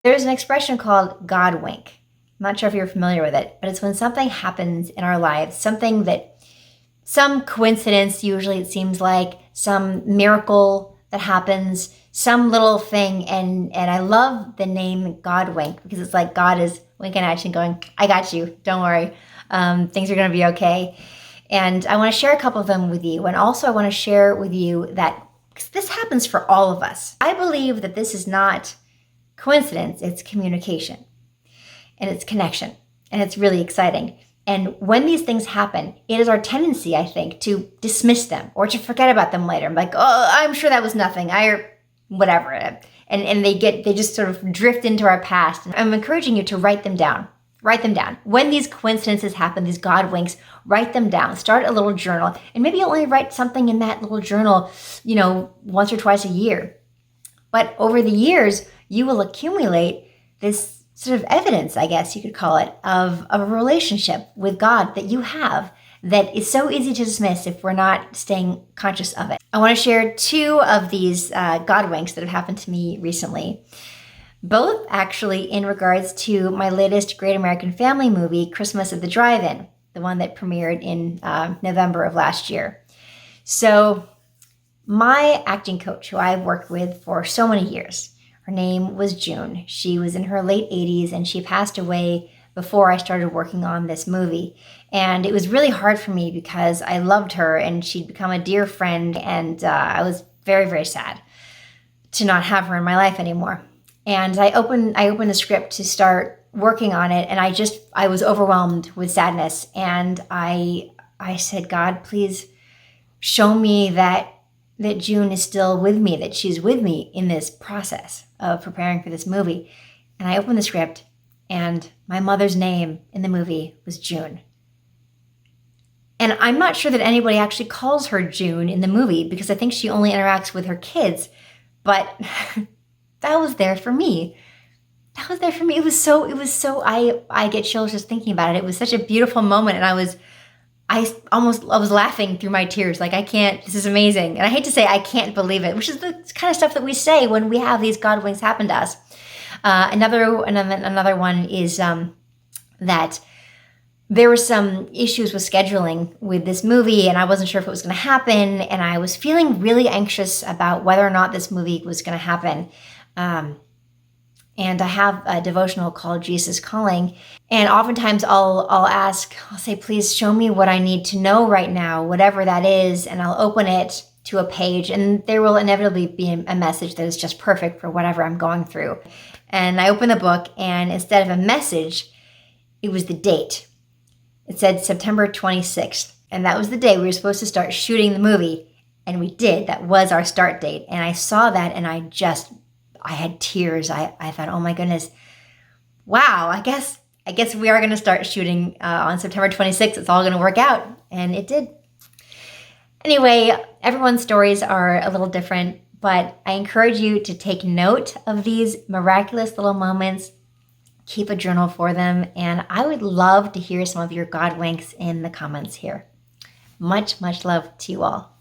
There's an expression called Godwink. I'm not sure if you're familiar with it, but it's when something happens in our lives, something that, some coincidence, usually it seems like, some miracle that happens, some little thing. And I love the name Godwink because it's like God is winking at you and going, I got you, don't worry. Things are going to be okay. And I want to share a couple of them with you. And also I want to share with you that this happens for all of us. I believe that this is not coincidence, it's communication and it's connection, and it's really exciting. And when these things happen, it is our tendency, I think, to dismiss them or to forget about them later. I'm like, oh, I'm sure that was nothing, whatever. And they just sort of drift into our past. And I'm encouraging you to write them down. Write them down. When these coincidences happen, these God winks, write them down. Start a little journal. And maybe you'll only write something in that little journal, once or twice a year. But over the years, you will accumulate this sort of evidence, I guess you could call it, of a relationship with God that you have that is so easy to dismiss if we're not staying conscious of it. I want to share two of these God winks that have happened to me recently. Both actually in regards to my latest Great American Family movie, Christmas at the Drive-In, the one that premiered in November of last year. So my acting coach, who I've worked with for so many years, her name was June. She was in her late 80s and she passed away before I started working on this movie. And it was really hard for me because I loved her and she'd become a dear friend, and I was very, very sad to not have her in my life anymore. And I opened the script to start working on it, and I was overwhelmed with sadness. And I said, God, please show me that June is still with me, that she's with me in this process of preparing for this movie. And I opened the script, and my mother's name in the movie was June. And I'm not sure that anybody actually calls her June in the movie because I think she only interacts with her kids. But that was there for me. That was there for me. It was so, I get chills just thinking about it. It was such a beautiful moment. And I was laughing through my tears. Like, this is amazing. And I hate to say I can't believe it, which is the kind of stuff that we say when we have these God winks happen to us. Another one is that there were some issues with scheduling with this movie, and I wasn't sure if it was going to happen. And I was feeling really anxious about whether or not this movie was going to happen. And I have a devotional called Jesus Calling. And oftentimes I'll say, please show me what I need to know right now, whatever that is. And I'll open it to a page, and there will inevitably be a message that is just perfect for whatever I'm going through. And I opened the book, and instead of a message, it was the date. It said September 26th. And that was the day we were supposed to start shooting the movie. And we did. That was our start date. And I saw that, and I had tears. I thought, oh my goodness, wow, I guess we are going to start shooting on September 26th. It's all going to work out. And it did. Anyway, everyone's stories are a little different, but I encourage you to take note of these miraculous little moments. Keep a journal for them. And I would love to hear some of your God winks in the comments here. Much, much love to you all.